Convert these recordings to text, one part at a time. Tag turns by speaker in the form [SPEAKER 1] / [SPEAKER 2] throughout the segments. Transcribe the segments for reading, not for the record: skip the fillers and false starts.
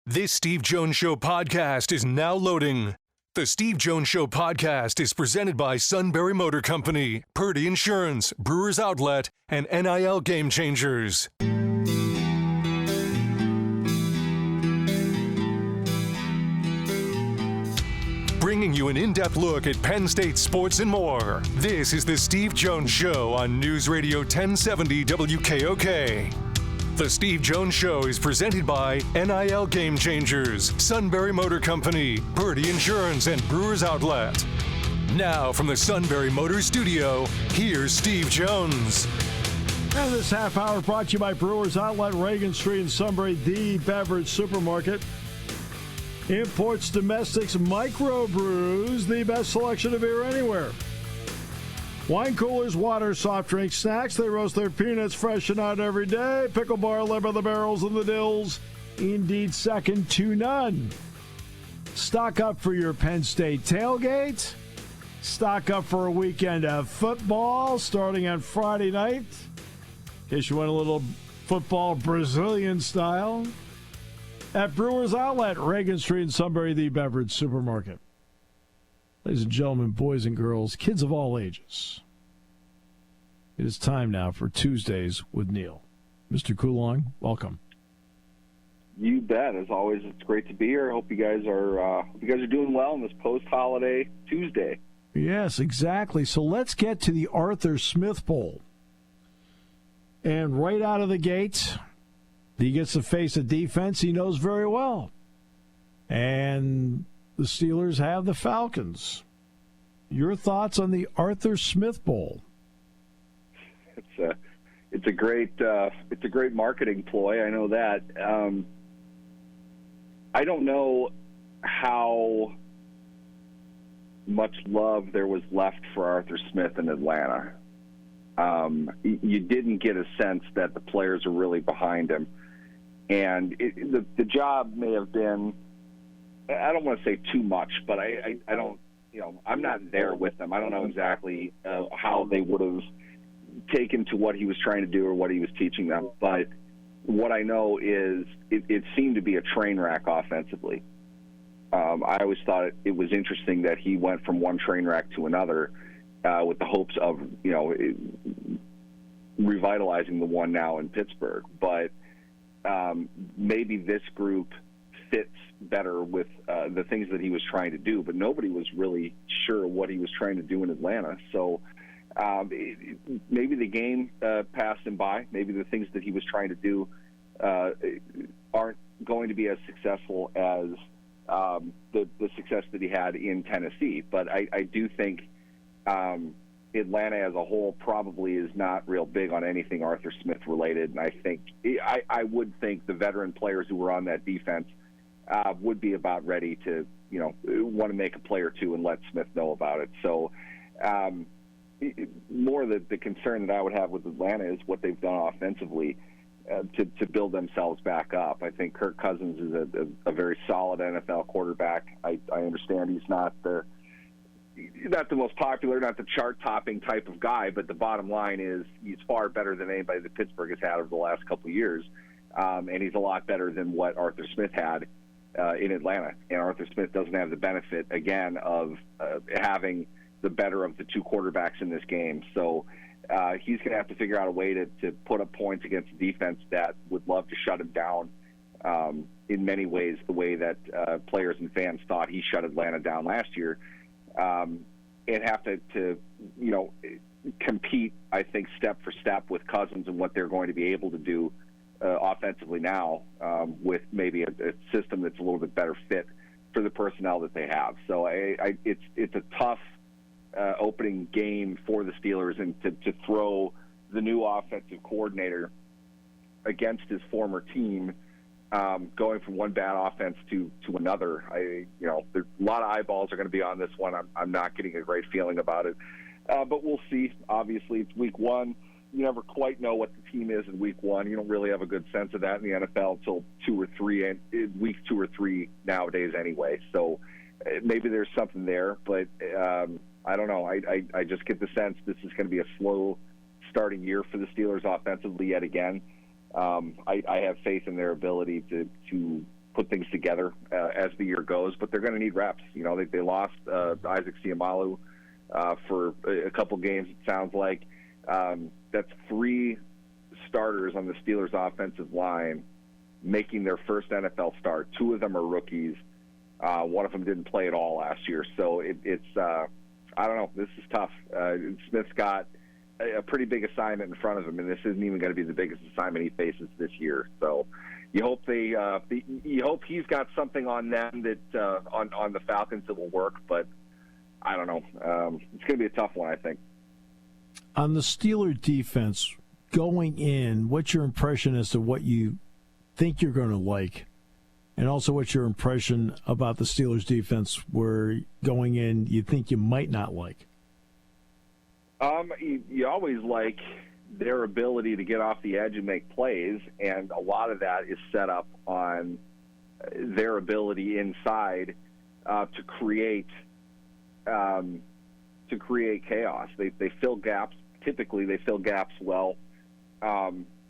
[SPEAKER 1] This Steve Jones Show podcast is now loading. The Steve Jones Show podcast is presented by Sunbury Motor Company, Purdy Insurance, Brewers Outlet, and NIL Game Changers. Bringing you an in-depth look at Penn State sports and more. This is the Steve Jones Show on News Radio 1070 WKOK. The Steve Jones Show is presented by NIL Game Changers, Sunbury Motor Company, Purdy Insurance, and Brewers Outlet. Now from the Sunbury Motor Studio, here's Steve Jones.
[SPEAKER 2] And this half hour brought to you by Brewers Outlet, Reagan Street in Sunbury, the beverage supermarket. Imports, domestics, microbrews, the best selection of beer anywhere. Wine coolers, water, soft drinks, snacks. They roast their peanuts fresh and out every day. Pickle bar, led by the barrels and the dills. Indeed, second to none. Stock up for your Penn State tailgate. Stock up for a weekend of football starting on Friday night. In case you want a little football Brazilian style. At Brewers Outlet, Reagan Street in Sunbury, the beverage supermarket. Ladies and gentlemen, boys and girls, kids of all ages, it is time now for Tuesdays with Neal. Mr. Coolong, welcome.
[SPEAKER 3] You bet. As always, it's great to be here. I hope you guys are doing well on this post-holiday Tuesday.
[SPEAKER 2] Yes, exactly. So let's get to the Arthur Smith Bowl. And right out of the gate, he gets to face a defense he knows very well. And the Steelers have the Falcons. Your thoughts on the Arthur Smith Bowl?
[SPEAKER 3] It's a great marketing ploy. I know that. I don't know how much love there was left for Arthur Smith in Atlanta. You didn't get a sense that the players are really behind him. And the job may have been, I don't want to say too much, but I don't, I'm not there with them. I don't know exactly how they would have taken to what he was trying to do or what he was teaching them. But what I know is it seemed to be a train wreck offensively. I always thought it was interesting that he went from one train wreck to another with the hopes of, revitalizing the one now in Pittsburgh. But maybe this group fits better with the things that he was trying to do, but nobody was really sure what he was trying to do in Atlanta. So maybe the game passed him by. Maybe the things that he was trying to do aren't going to be as successful as the success that he had in Tennessee. But I do think Atlanta as a whole probably is not real big on anything Arthur Smith related, and I would think the veteran players who were on that defense would be about ready to want to make a play or two and let Smith know about it. So more the concern that I would have with Atlanta is what they've done offensively to build themselves back up. I think Kirk Cousins is a very solid NFL quarterback. I understand he's not the most popular, not the chart-topping type of guy, but the bottom line is he's far better than anybody that Pittsburgh has had over the last couple of years, and he's a lot better than what Arthur Smith had in Atlanta. And Arthur Smith doesn't have the benefit, again, of having the better of the two quarterbacks in this game. So he's going to have to figure out a way to put up points against a defense that would love to shut him down in many ways, the way that players and fans thought he shut Atlanta down last year. And have to compete, I think, step for step with Cousins and what they're going to be able to do offensively now with maybe a system that's a little bit better fit for the personnel that they have. So it's a tough opening game for the Steelers, and to throw the new offensive coordinator against his former team, going from one bad offense to another. There's a lot of eyeballs are going to be on this one. I'm not getting a great feeling about it, but we'll see. Obviously, it's week one. You never quite know what the team is in week one. You don't really have a good sense of that in the NFL until week 2 or 3 nowadays anyway. So maybe there's something there, but I don't know. I just get the sense this is going to be a slow starting year for the Steelers offensively yet again. I have faith in their ability to put things together as the year goes, but they're going to need reps. You know, they lost Isaac Siamalu for a couple games, it sounds like. That's 3 starters on the Steelers' offensive line making their first NFL start. 2 of them are rookies. One of them didn't play at all last year. So it's I don't know. This is tough. Smith's got a pretty big assignment in front of him, and this isn't even going to be the biggest assignment he faces this year. So you hope you hope he's got something on them that on the Falcons that will work. But I don't know. It's going to be a tough one, I think.
[SPEAKER 2] On the Steeler defense, going in, what's your impression as to what you think you're going to like? And also what's your impression about the Steelers defense where going in you think you might not like?
[SPEAKER 3] You always like their ability to get off the edge and make plays, and a lot of that is set up on their ability inside to create chaos. They fill gaps. Typically, they fill gaps well.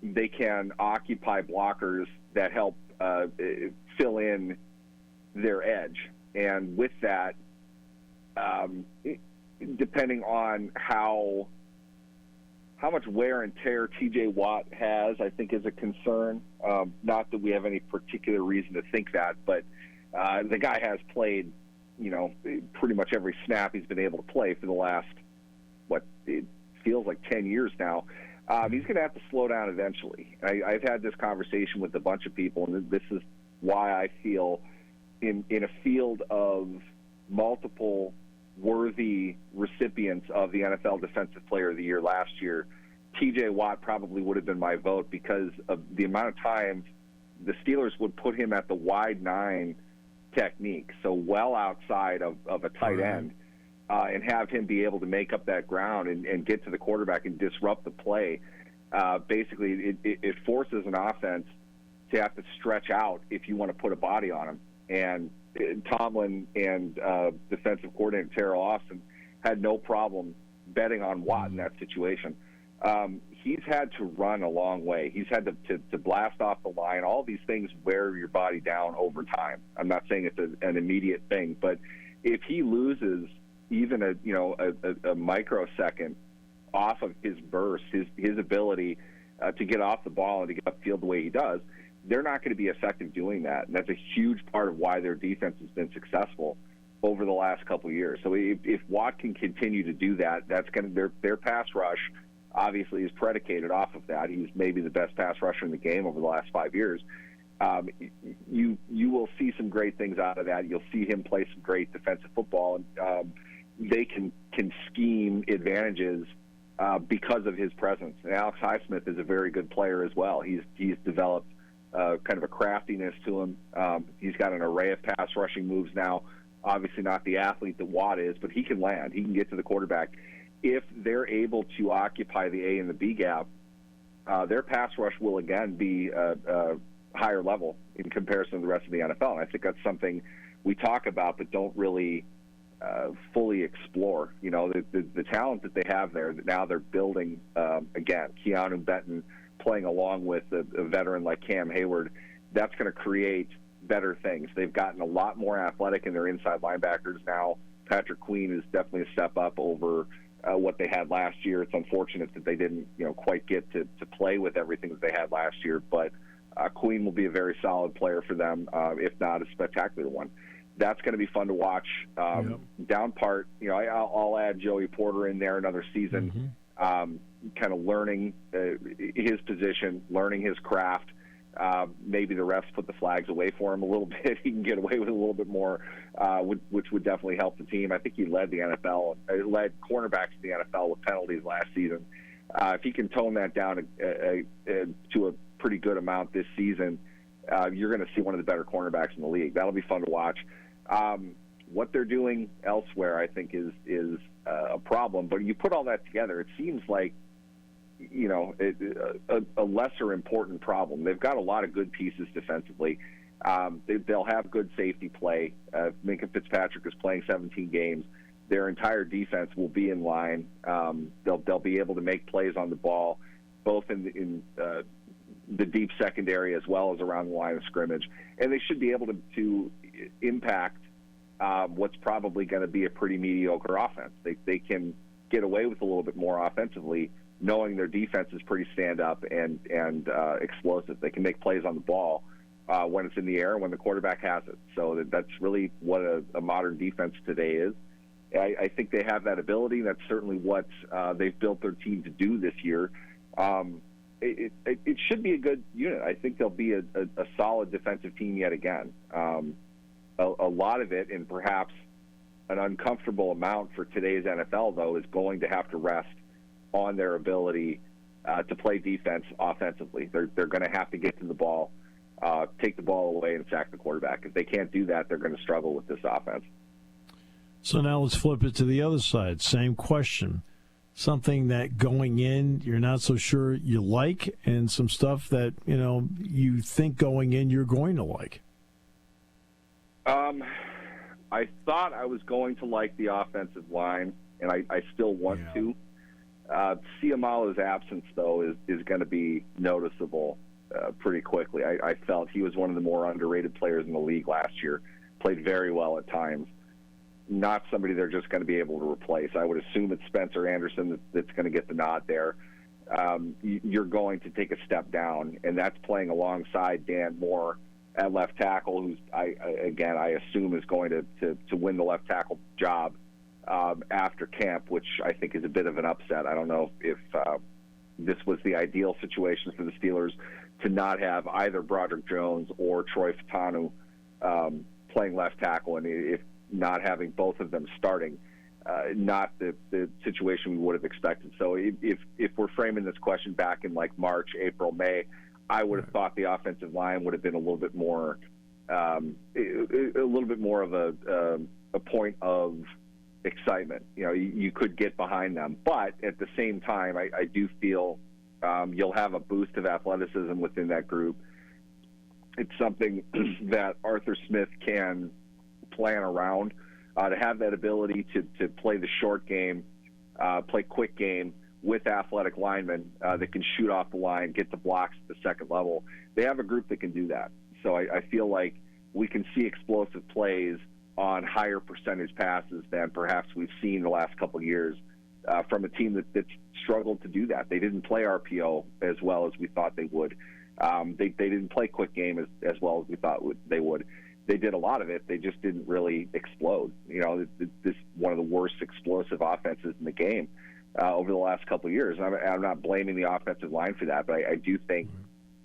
[SPEAKER 3] They can occupy blockers that help fill in their edge. And with that, depending on how much wear and tear T.J. Watt has, I think is a concern. Not that we have any particular reason to think that, but the guy has played, pretty much every snap he's been able to play for the last, it feels like 10 years now. He's going to have to slow down eventually. I've had this conversation with a bunch of people, and this is why I feel in a field of multiple worthy recipients of the NFL Defensive Player of the Year last year, T.J. Watt probably would have been my vote because of the amount of times the Steelers would put him at the wide 9 technique, so well outside of a tight end, and have him be able to make up that ground and get to the quarterback and disrupt the play. Basically, it forces an offense to have to stretch out if you want to put a body on him. And Tomlin and defensive coordinator Terrell Austin had no problem betting on Watt in that situation. He's had to run a long way. He's had to blast off the line. All these things wear your body down over time. I'm not saying it's an immediate thing, but if he loses even a microsecond off of his burst, his ability to get off the ball and to get upfield the way he does, they're not going to be effective doing that. And that's a huge part of why their defense has been successful over the last couple of years. So if Watt can continue to do that, that's going to their pass rush obviously is predicated off of that. He's maybe the best pass rusher in the game over the last 5 years. You will see some great things out of that. You'll see him play some great defensive football, and they can scheme advantages because of his presence. And Alex Highsmith is a very good player as well. He's developed kind of a craftiness to him. He's got an array of pass rushing moves now. Obviously not the athlete that Watt is, but he can land. He can get to the quarterback. If they're able to occupy the A and the B gap, their pass rush will again be higher level in comparison to the rest of the NFL. And I think that's something we talk about but don't really fully explore. The talent that they have there, that now they're building, again, Keanu Benton playing along with a veteran like Cam Hayward, that's going to create better things. They've gotten a lot more athletic in their inside linebackers now. Patrick Queen is definitely a step up over what they had last year. It's unfortunate that they didn't quite get to play with everything that they had last year, but Queen will be a very solid player for them, if not a spectacular one. That's going to be fun to watch. Down part, I'll add Joey Porter in there another season, kind of learning his position, learning his craft. Maybe the refs put the flags away for him a little bit. He can get away with a little bit more, which would definitely help the team. I think he led the NFL, led cornerbacks in the NFL with penalties last season. If he can tone that down to a pretty good amount this season, you're going to see one of the better cornerbacks in the league. That'll be fun to watch. What they're doing elsewhere, I think, is a problem. But you put all that together, it seems like a lesser important problem. They've got a lot of good pieces defensively. They'll have good safety play. Minkah Fitzpatrick is playing 17 games. Their entire defense will be in line. They'll be able to make plays on the ball, both in the deep secondary as well as around the line of scrimmage. And they should be able to impact what's probably going to be a pretty mediocre offense. They can get away with a little bit more offensively, knowing their defense is pretty stand-up and explosive. They can make plays on the ball when it's in the air, when the quarterback has it. So that's really what a modern defense today is. I think they have that ability. That's certainly what they've built their team to do this year. It should be a good unit. I think they'll be a solid defensive team yet again. A lot of it, and perhaps an uncomfortable amount for today's NFL, though, is going to have to rest on their ability to play defense offensively. They're going to have to get to the ball, take the ball away, and sack the quarterback. If they can't do that, they're going to struggle with this offense.
[SPEAKER 2] So now let's flip it to the other side. Same question. Something that going in you're not so sure you like, and some stuff that you think going in you're going to like.
[SPEAKER 3] I thought I was going to like the offensive line, and I still want to. Siamala's absence, though, is going to be noticeable pretty quickly. I felt he was one of the more underrated players in the league last year. Played very well at times. Not somebody they're just going to be able to replace. I would assume it's Spencer Anderson that's going to get the nod there. You're going to take a step down, and that's playing alongside Dan Moore at left tackle, who's I assume is going to win the left tackle job after camp, which I think is a bit of an upset. I don't know if this was the ideal situation for the Steelers to not have either Broderick Jones or Troy Fatanu playing left tackle, and if not having both of them starting, not the situation we would have expected. So if we're framing this question back in like March, April, May, I would have thought the offensive line would have been a little bit more of a point of excitement. You could get behind them, but at the same time, I do feel you'll have a boost of athleticism within that group. It's something that Arthur Smith can plan around, to have that ability to play the short game, play quick game with athletic linemen that can shoot off the line, get the blocks at the second level. They have a group that can do that. So I feel like we can see explosive plays on higher percentage passes than perhaps we've seen the last couple of years from a team that's struggled to do that. They didn't play RPO as well as we thought they would. They didn't play quick game as well as we thought they would. They did a lot of it. They just didn't really explode. This one of the worst explosive offenses in the game over the last couple of years. I'm not blaming the offensive line for that, but I do think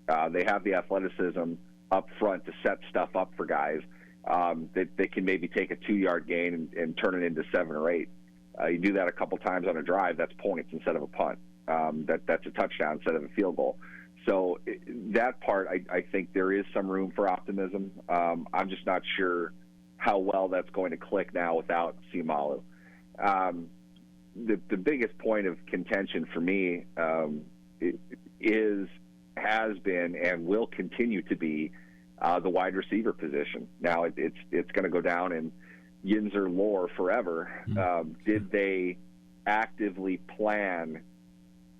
[SPEAKER 3] they have the athleticism up front to set stuff up for guys that they can maybe take a 2-yard gain and turn it into 7 or 8. You do that a couple times on a drive, that's points instead of a punt. That's a touchdown instead of a field goal. So that part, I think there is some room for optimism. I'm just not sure how well that's going to click now without Siamalu. The biggest point of contention for me has been and will continue to be the wide receiver position. Now it's going to go down in Yinzer lore forever. Did they actively plan,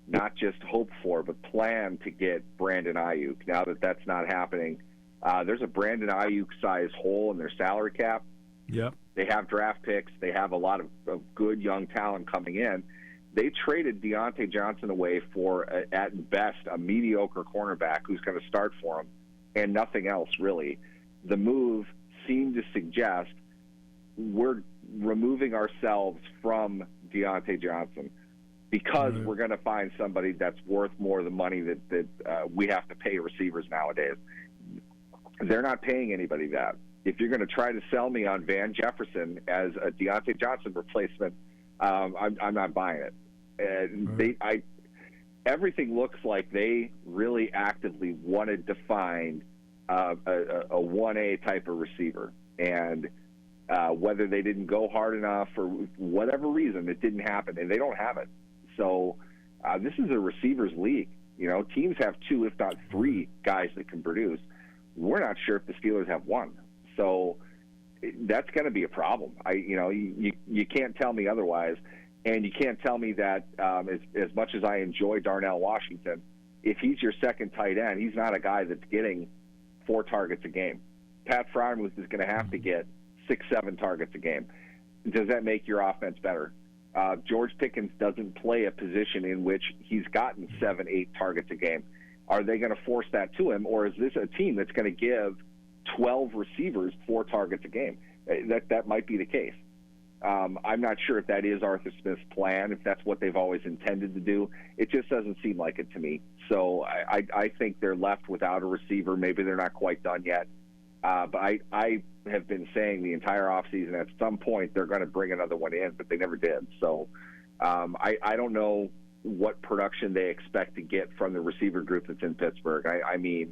[SPEAKER 3] not just hope for, but plan to get Brandon Ayuk? Now that that's not happening, there's a Brandon Ayuk-sized hole in their salary cap.
[SPEAKER 2] Yep.
[SPEAKER 3] They have draft picks. They have a lot of good young talent coming in. They traded Deontay Johnson away for, at best, a mediocre cornerback who's going to start for them, and nothing else, really. The move seemed to suggest we're removing ourselves from Deontay Johnson because we're going to find somebody that's worth more of the money that we have to pay receivers nowadays. They're not paying anybody that. If you're going to try to sell me on Van Jefferson as a Deontay Johnson replacement, I'm not buying it. Everything looks like they really actively wanted to find a 1A type of receiver. And whether they didn't go hard enough or whatever reason, it didn't happen, and they don't have it. So this is a receivers league. Teams have 2, if not 3 guys that can produce. We're not sure if the Steelers have 1. So that's going to be a problem. You can't tell me otherwise, and you can't tell me that as much as I enjoy Darnell Washington, if he's your second tight end, he's not a guy that's getting 4 targets a game. Pat Freiermuth is going to have to get 6, 7 targets a game. Does that make your offense better? George Pickens doesn't play a position in which he's gotten 7, 8 targets a game. Are they going to force that to him, or is this a team that's going to give 12 receivers 4 targets a game? That might be the case. I'm not sure if that is Arthur Smith's plan, if that's what they've always intended to do. It just doesn't seem like it to me. So I think they're left without a receiver. Maybe they're not quite done yet. But I have been saying the entire offseason at some point they're going to bring another one in, but they never did. So I don't know what production they expect to get from the receiver group that's in Pittsburgh. I mean,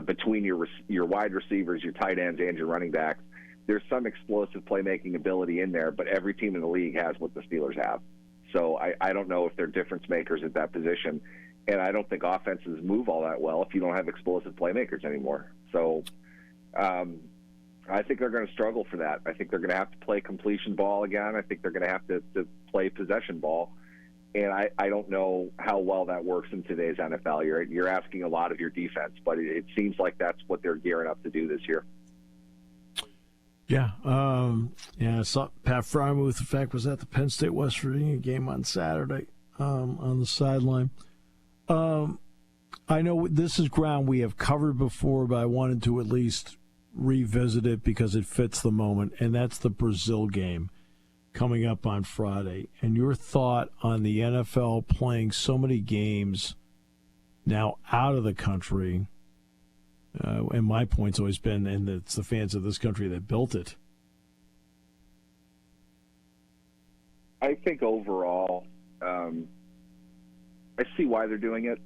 [SPEAKER 3] between your wide receivers, your tight ends, and your running backs, there's some explosive playmaking ability in there, but every team in the league has what the Steelers have. So I don't know if they're difference makers at that position. And I don't think offenses move all that well if you don't have explosive playmakers anymore. So I think they're going to struggle for that. I think they're going to have to play completion ball again. I think they're going to have to play possession ball. And I don't know how well that works in today's NFL. You're asking a lot of your defense, but it seems like that's what they're gearing up to do this year.
[SPEAKER 2] Yeah. I saw Pat Freiermuth, in fact, was at the Penn State-West Virginia game on Saturday on the sideline. I know this is ground we have covered before, but I wanted to at least revisit it because it fits the moment, and that's the Brazil game coming up on Friday. And your thought on the NFL playing so many games now out of the country, and my point's always been, and it's the fans of this country that built it.
[SPEAKER 3] I think overall, I see why they're doing it.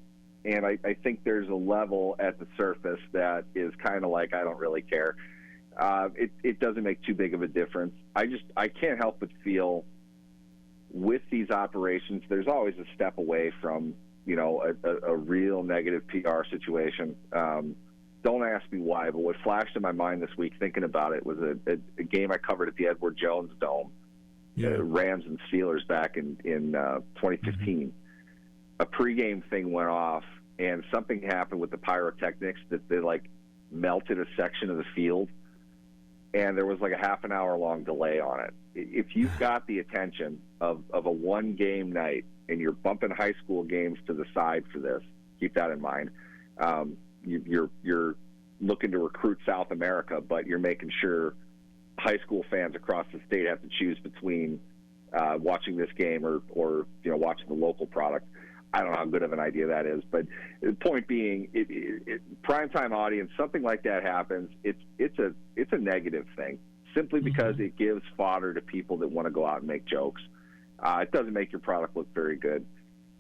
[SPEAKER 3] And I think there's a level at the surface that is kind of like, I don't really care. It doesn't make too big of a difference. I can't help but feel with these operations, there's always a step away from, a real negative PR situation. Don't ask me why, but what flashed in my mind this week thinking about it was a game I covered at the Edward Jones Dome, Rams and Steelers back in 2015. Mm-hmm. A pregame thing went off, and something happened with the pyrotechnics that they melted a section of the field, and there was a half an hour long delay on it. If you've got the attention of a one game night and you're bumping high school games to the side for this, keep that in mind. You're looking to recruit South America, but you're making sure high school fans across the state have to choose between watching this game or watching the local product. I don't know how good of an idea that is, but the point being, primetime audience, something like that happens. It's a negative thing simply because it gives fodder to people that want to go out and make jokes. It doesn't make your product look very good.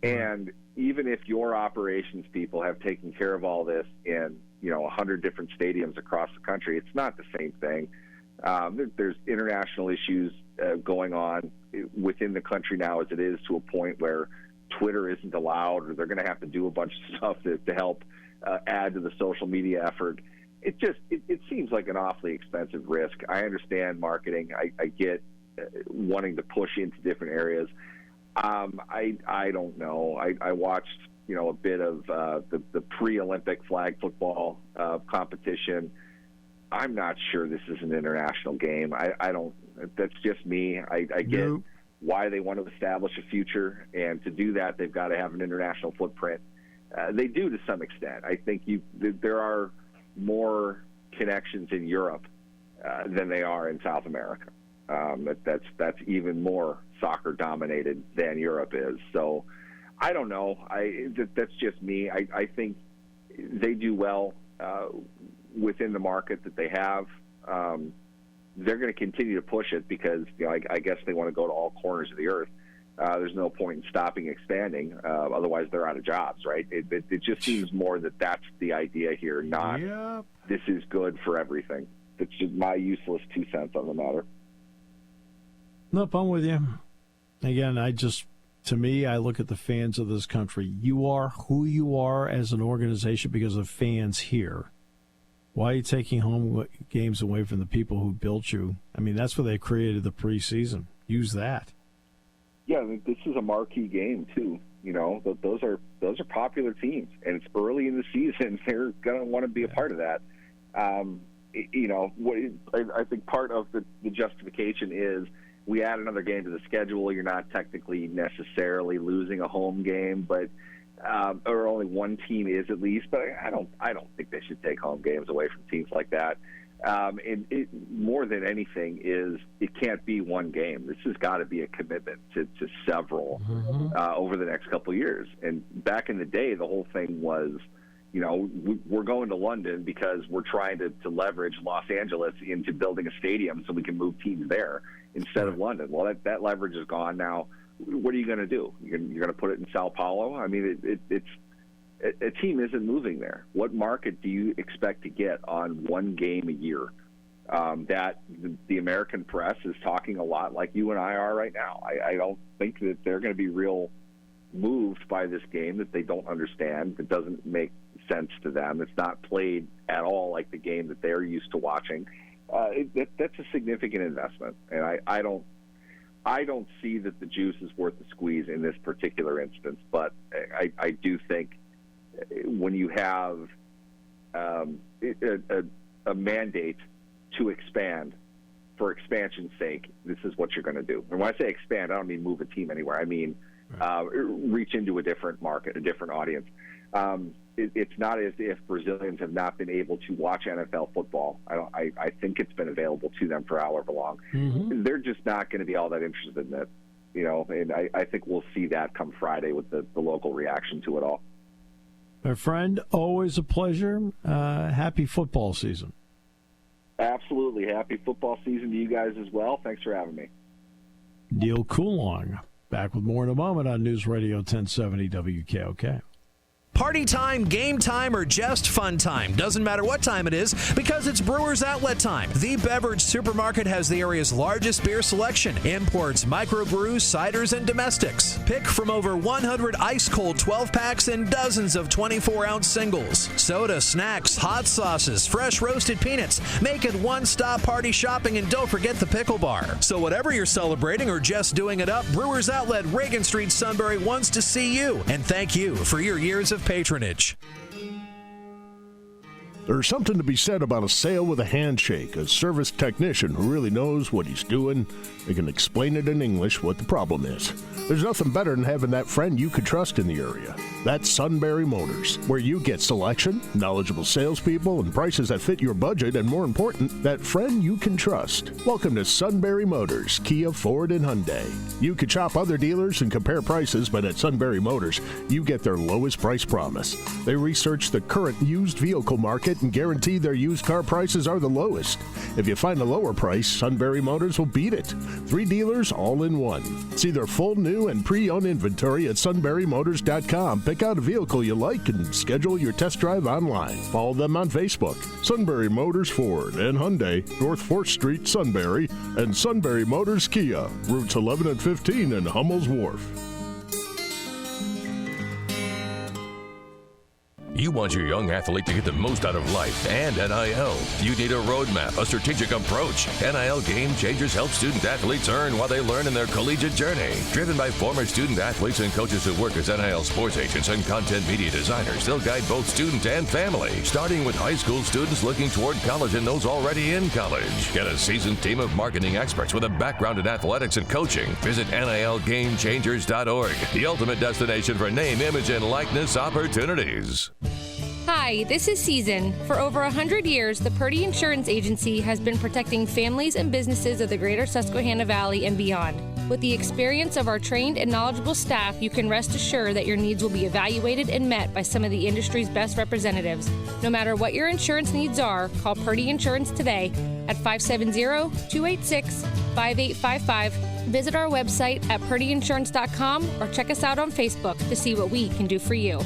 [SPEAKER 3] And even if your operations people have taken care of all this in 100 different stadiums across the country, it's not the same thing. There's international issues going on within the country now as it is, to a point where Twitter isn't allowed, or they're going to have to do a bunch of stuff to help add to the social media effort. It seems like an awfully expensive risk. I understand marketing. I get wanting to push into different areas. I don't know. I watched a bit of the pre-Olympic flag football competition. I'm not sure this is an international game. I don't. That's just me. I get why they want to establish a future, and to do that, they've got to have an international footprint. They do to some extent. I think there are more connections in Europe than they are in South America. That's even more soccer dominated than Europe is. So I don't know. That's just me. I think they do well within the market that they have. They're going to continue to push it because I guess they want to go to all corners of the earth. There's no point in stopping expanding. Otherwise, they're out of jobs, right? It just seems more that that's the idea here, not this is good for everything. It's just my useless 2 cents on the matter.
[SPEAKER 2] Nope, I'm with you. Again, to me, I look at the fans of this country. You are who you are as an organization because of fans here. Why are you taking home games away from the people who built you? I mean, that's where they created the preseason. Use that.
[SPEAKER 3] Yeah, this is a marquee game, too. those are popular teams, and it's early in the season. They're going to want to be a part of that. I think part of the justification is we add another game to the schedule. You're not technically necessarily losing a home game, but or only one team is at least. But I don't think they should take home games away from teams like that. And more than anything is it can't be one game. This has got to be a commitment to several over the next couple of years. And back in the day, the whole thing was, we're going to London because we're trying to leverage Los Angeles into building a stadium so we can move teams there instead of London. Well, that leverage is gone now. What are you going to do? You're going to put it in Sao Paulo? I mean, it's a team isn't moving there. What market do you expect to get on one game a year? That the American press is talking a lot like you and I are right now. I don't think that they're going to be real moved by this game that they don't understand. It doesn't make sense to them. It's not played at all like the game that they're used to watching. That's a significant investment, and I don't see that the juice is worth the squeeze in this particular instance. But I do think when you have a mandate to expand for expansion's sake, this is what you're going to do. And when I say expand, I don't mean move a team anywhere. I mean reach into a different market, a different audience. It's not as if Brazilians have not been able to watch NFL football. I think it's been available to them for however long. Mm-hmm. They're just not going to be all that interested in it, and I think we'll see that come Friday with the local reaction to it all.
[SPEAKER 2] My friend, always a pleasure. Happy football season.
[SPEAKER 3] Absolutely. Happy football season to you guys as well. Thanks for having me.
[SPEAKER 2] Neal Coolong, back with more in a moment on News Radio 1070 WKOK.
[SPEAKER 4] Party time, game time, or just fun time. Doesn't matter what time it is because it's Brewers Outlet time. The Beverage Supermarket has the area's largest beer selection. Imports, microbrews, ciders, and domestics. Pick from over 100 ice-cold 12-packs and dozens of 24-ounce singles. Soda, snacks, hot sauces, fresh roasted peanuts. Make it one-stop party shopping, and don't forget the pickle bar. So whatever you're celebrating or just doing it up, Brewers Outlet, Reagan Street, Sunbury wants to see you. And thank you for your years of patronage.
[SPEAKER 5] There's something to be said about a sale with a handshake, a service technician who really knows what he's doing. They can explain it in English what the problem is. There's nothing better than having that friend you could trust in the area. That's Sunbury Motors, where you get selection, knowledgeable salespeople, and prices that fit your budget, and more important, that friend you can trust. Welcome to Sunbury Motors, Kia, Ford, and Hyundai. You could shop other dealers and compare prices, but at Sunbury Motors, you get their lowest price promise. They research the current used vehicle market and guarantee their used car prices are the lowest. If you find a lower price, Sunbury Motors will beat it. 3 dealers all in one. See their full new and pre-owned inventory at sunburymotors.com. Pick out a vehicle you like and schedule your test drive online. Follow them on Facebook. Sunbury Motors Ford and Hyundai, North 4th Street, Sunbury, and Sunbury Motors Kia, routes 11 and 15 in Hummel's Wharf.
[SPEAKER 6] You want your young athlete to get the most out of life and NIL. You need a roadmap, a strategic approach. NIL Game Changers help student athletes earn while they learn in their collegiate journey. Driven by former student athletes and coaches who work as NIL sports agents and content media designers, they'll guide both student and family, starting with high school students looking toward college and those already in college. Get a seasoned team of marketing experts with a background in athletics and coaching. Visit NILGameChangers.org, the ultimate destination for name, image, and likeness opportunities.
[SPEAKER 7] Hi, this is Season. For over 100 years, the Purdy Insurance Agency has been protecting families and businesses of the greater Susquehanna Valley and beyond. With the experience of our trained and knowledgeable staff, you can rest assured that your needs will be evaluated and met by some of the industry's best representatives. No matter what your insurance needs are, call Purdy Insurance today at 570-286-5855. Visit our website at purdyinsurance.com or check us out on Facebook to see what we can do for you.